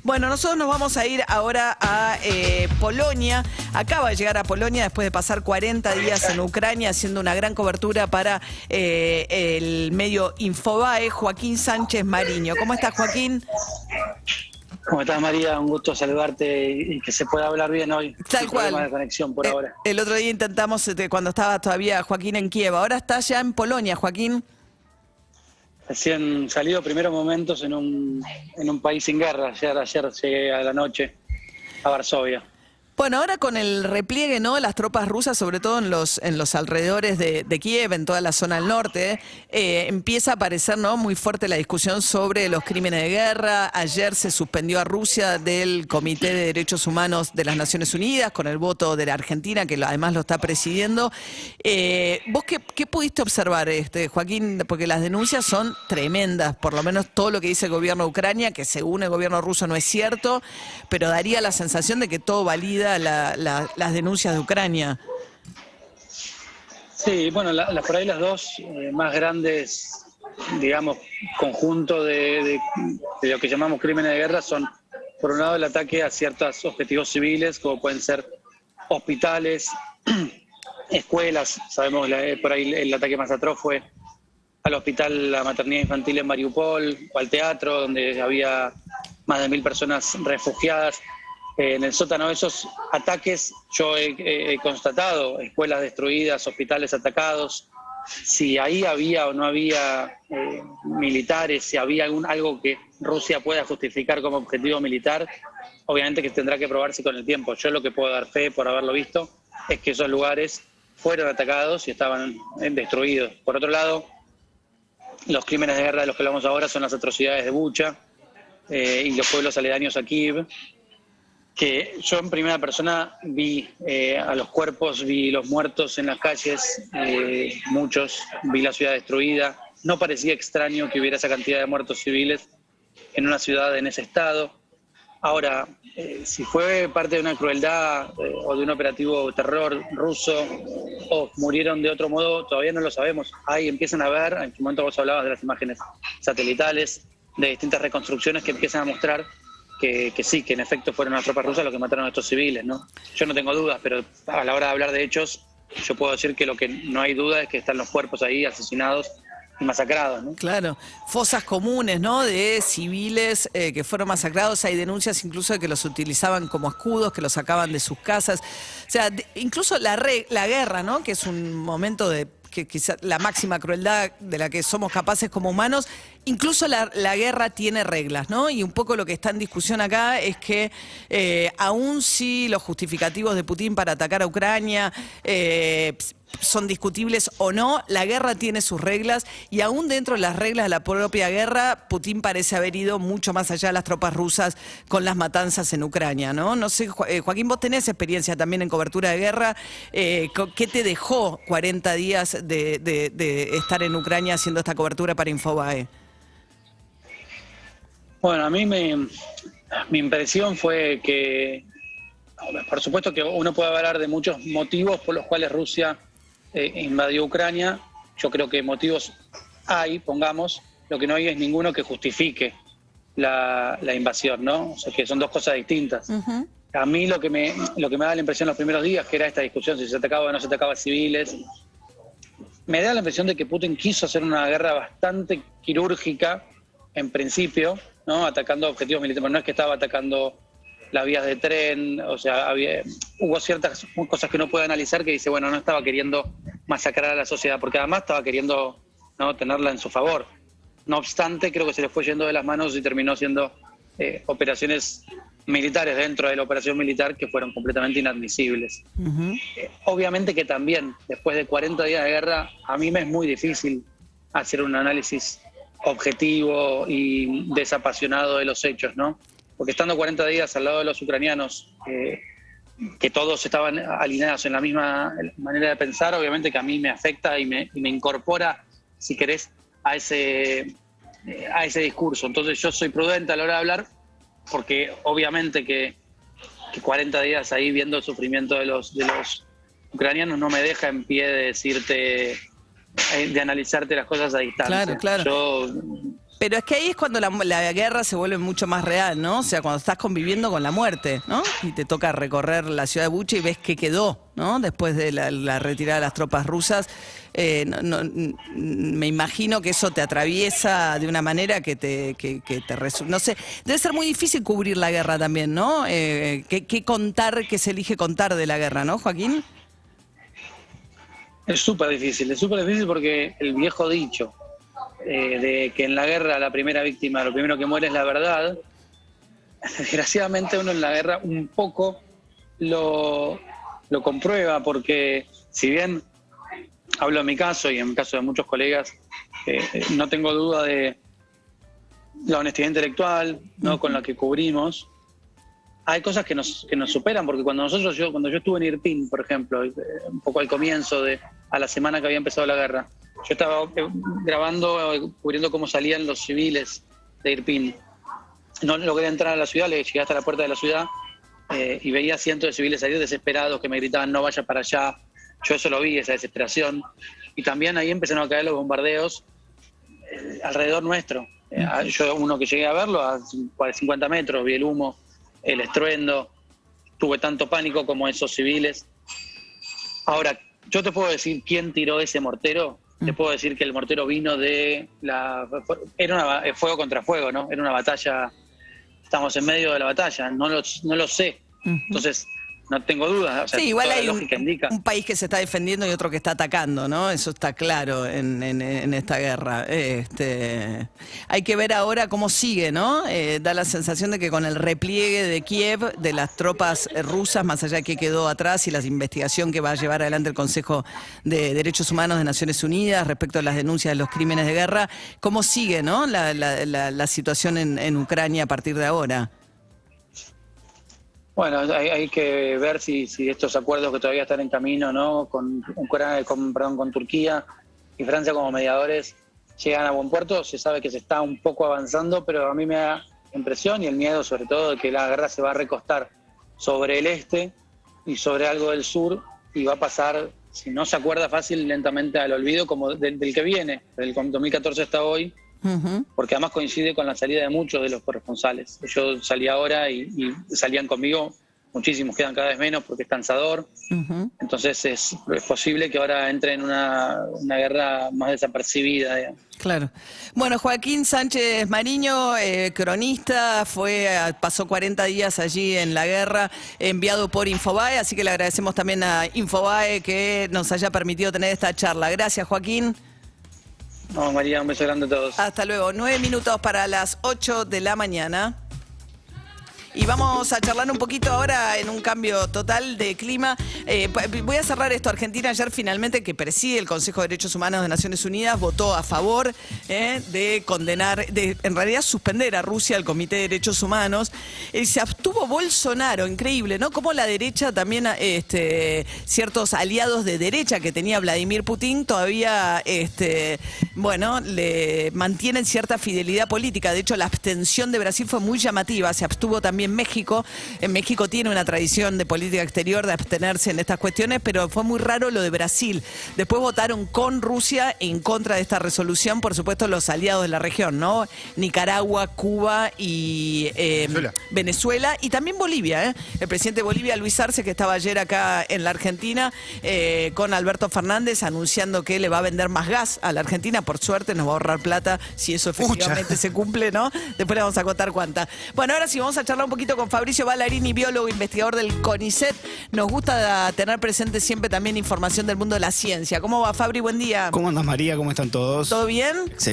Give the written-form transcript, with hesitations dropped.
Bueno, nosotros nos vamos a ir ahora a Polonia. Acaba de llegar a Polonia después de pasar 40 días en Ucrania haciendo una gran cobertura para el medio Infobae, Joaquín Sánchez Mariño. ¿Cómo estás, Joaquín? ¿Cómo estás, María? Un gusto saludarte y que se pueda hablar bien hoy. Tal cual. Problema de conexión por ahora. El otro día intentamos, cuando estaba todavía Joaquín en Kiev. Ahora estás ya en Polonia, Joaquín. Recién salido primeros momentos en un país sin guerra. Ayer llegué a la noche a Varsovia. Bueno, ahora con el repliegue, ¿no? Las tropas rusas, sobre todo en los alrededores de Kiev, en toda la zona del norte, empieza a aparecer, ¿no? Muy fuerte la discusión sobre los crímenes de guerra. Ayer se suspendió a Rusia del Comité de Derechos Humanos de las Naciones Unidas con el voto de la Argentina, que además lo está presidiendo. ¿Vos qué pudiste observar, Joaquín? Porque las denuncias son tremendas, por lo menos todo lo que dice el gobierno de Ucrania, que según el gobierno ruso no es cierto, pero daría la sensación de que todo valida las denuncias de Ucrania. Sí, bueno, por ahí las dos más grandes, digamos, conjunto de lo que llamamos crímenes de guerra son, por un lado, el ataque a ciertos objetivos civiles, como pueden ser hospitales, escuelas. Sabemos por ahí el ataque más atroz fue al hospital, la maternidad infantil en Mariupol, o al teatro, donde había más de 1000 personas refugiadas. En el sótano de esos ataques yo he constatado escuelas destruidas, hospitales atacados. Si ahí había o no había militares, si había algo que Rusia pueda justificar como objetivo militar, obviamente que tendrá que probarse con el tiempo. Yo lo que puedo dar fe por haberlo visto es que esos lugares fueron atacados y estaban destruidos. Por otro lado, los crímenes de guerra de los que hablamos ahora son las atrocidades de Bucha y los pueblos aledaños a Kiev, que yo en primera persona vi a los cuerpos, vi los muertos en las calles, muchos, vi la ciudad destruida. No parecía extraño que hubiera esa cantidad de muertos civiles en una ciudad en ese estado. Ahora, si fue parte de una crueldad o de un operativo terror ruso o murieron de otro modo, todavía no lo sabemos. Ahí empiezan a ver, en su momento vos hablabas de las imágenes satelitales, de distintas reconstrucciones que empiezan a mostrar que sí, que en efecto fueron las tropas rusas los que mataron a estos civiles, ¿no? Yo no tengo dudas, pero a la hora de hablar de hechos, yo puedo decir que lo que no hay duda es que están los cuerpos ahí asesinados y masacrados, ¿no? Claro, fosas comunes, ¿no? De civiles que fueron masacrados. Hay denuncias incluso de que los utilizaban como escudos, que los sacaban de sus casas. O sea, incluso la guerra, ¿no? Que es un momento de que quizá la máxima crueldad de la que somos capaces como humanos, incluso la guerra tiene reglas, ¿no? Y un poco lo que está en discusión acá es que aún si los justificativos de Putin para atacar a Ucrania son discutibles o no, la guerra tiene sus reglas y aún dentro de las reglas de la propia guerra, Putin parece haber ido mucho más allá de las tropas rusas con las matanzas en Ucrania, ¿no? No sé, Joaquín, vos tenés experiencia también en cobertura de guerra. ¿Qué te dejó 40 días de estar en Ucrania haciendo esta cobertura para Infobae? Bueno, a mí mi impresión fue que, por supuesto que uno puede hablar de muchos motivos por los cuales Rusia invadió Ucrania. Yo creo que motivos hay, pongamos, lo que no hay es ninguno que justifique la invasión, ¿no? O sea, que son dos cosas distintas. Uh-huh. A mí lo que me da la impresión los primeros días, que era esta discusión si se atacaba o no se atacaba a civiles, me da la impresión de que Putin quiso hacer una guerra bastante quirúrgica, en principio, ¿no? Atacando objetivos militares, pero no es que estaba atacando las vías de tren, o sea, hubo ciertas cosas que uno puede analizar que dice, bueno, no estaba queriendo masacrar a la sociedad, porque además estaba queriendo, ¿no?, tenerla en su favor. No obstante, creo que se le fue yendo de las manos y terminó siendo operaciones militares dentro de la operación militar que fueron completamente inadmisibles. Uh-huh. Obviamente que también, después de 40 días de guerra, a mí me es muy difícil hacer un análisis objetivo y desapasionado de los hechos, ¿no? Porque estando 40 días al lado de los ucranianos, que todos estaban alineados en la misma manera de pensar, obviamente que a mí me afecta y me incorpora, si querés, a ese discurso. Entonces yo soy prudente a la hora de hablar, porque obviamente que 40 días ahí viendo el sufrimiento de los ucranianos no me deja en pie de decirte, de analizarte las cosas a distancia. Claro, claro. Yo Pero es que ahí es cuando la guerra se vuelve mucho más real, ¿no? O sea, cuando estás conviviendo con la muerte, ¿no? Y te toca recorrer la ciudad de Bucha y ves qué quedó, ¿no? Después de la retirada de las tropas rusas. Me imagino que eso te atraviesa de una manera que te no sé, debe ser muy difícil cubrir la guerra también, ¿no? ¿Qué contar, qué se elige contar de la guerra, ¿no, Joaquín? Es súper difícil porque el viejo dicho de que en la guerra la primera víctima, lo primero que muere es la verdad, desgraciadamente uno en la guerra un poco lo comprueba, porque si bien hablo en mi caso y en el caso de muchos colegas, no tengo duda de la honestidad intelectual, ¿no? Con la que cubrimos, hay cosas que nos superan, porque cuando yo estuve en Irpin, por ejemplo, un poco al comienzo, a la semana que había empezado la guerra, yo estaba grabando, cubriendo cómo salían los civiles de Irpin. No logré entrar a la ciudad, llegué hasta la puerta de la ciudad y veía cientos de civiles salir desesperados que me gritaban no vaya para allá. Yo eso lo vi, esa desesperación. Y también ahí empezaron a caer los bombardeos alrededor nuestro. Yo, uno que llegué a verlo a 50 metros, vi el humo, el estruendo, tuve tanto pánico como esos civiles. Ahora, yo te puedo decir quién tiró ese mortero. Te puedo decir que el mortero vino era fuego contra fuego, ¿no? Era una batalla, estamos en medio de la batalla, no lo sé. Entonces, no tengo dudas. O sea, sí, igual hay indica un país que se está defendiendo y otro que está atacando, ¿no? Eso está claro en esta guerra. Hay que ver ahora cómo sigue, ¿no? Da la sensación de que con el repliegue de Kiev, de las tropas rusas, más allá de que quedó atrás y la investigación que va a llevar adelante el Consejo de Derechos Humanos de Naciones Unidas respecto a las denuncias de los crímenes de guerra, ¿cómo sigue, ¿no? la situación en Ucrania a partir de ahora? Bueno, hay que ver si estos acuerdos que todavía están en camino, ¿no? con Turquía y Francia como mediadores llegan a buen puerto. Se sabe que se está un poco avanzando, pero a mí me da la impresión y el miedo sobre todo de que la guerra se va a recostar sobre el este y sobre algo del sur y va a pasar, si no se acuerda fácil, lentamente al olvido como del que viene, del 2014 hasta hoy. Porque además coincide con la salida de muchos de los corresponsales. Yo salí ahora y salían conmigo, muchísimos quedan cada vez menos porque es cansador. Entonces es posible que ahora entre en una guerra más desapercibida, digamos. Claro. Bueno, Joaquín Sánchez Mariño, cronista, pasó 40 días allí en la guerra, enviado por Infobae, así que le agradecemos también a Infobae que nos haya permitido tener esta charla. Gracias, Joaquín. No, María, un beso grande a todos. Hasta luego. 9 minutos para las 8 de la mañana. Y vamos a charlar un poquito ahora en un cambio total de clima. Voy a cerrar esto. Argentina ayer finalmente, que preside el Consejo de Derechos Humanos de Naciones Unidas, votó a favor de condenar, en realidad suspender a Rusia al Comité de Derechos Humanos. Se abstuvo Bolsonaro, increíble, ¿no? Como la derecha también, ciertos aliados de derecha que tenía Vladimir Putin todavía, le mantienen cierta fidelidad política. De hecho, la abstención de Brasil fue muy llamativa. Se abstuvo también México. En México tiene una tradición de política exterior de abstenerse en estas cuestiones, pero fue muy raro lo de Brasil. Después votaron con Rusia en contra de esta resolución, por supuesto, los aliados de la región, ¿no? Nicaragua, Cuba y Venezuela y también Bolivia, ¿eh? El presidente de Bolivia, Luis Arce, que estaba ayer acá en la Argentina con Alberto Fernández anunciando que le va a vender más gas a la Argentina. Por suerte nos va a ahorrar plata si eso efectivamente se cumple, ¿no? Después le vamos a contar cuánta. Bueno, ahora sí vamos a charlar un poquito con Fabricio Ballarini, biólogo, investigador del CONICET. Nos gusta tener presente siempre también información del mundo de la ciencia. ¿Cómo va, Fabri? Buen día. ¿Cómo andas, María? ¿Cómo están todos? ¿Todo bien? Excelente.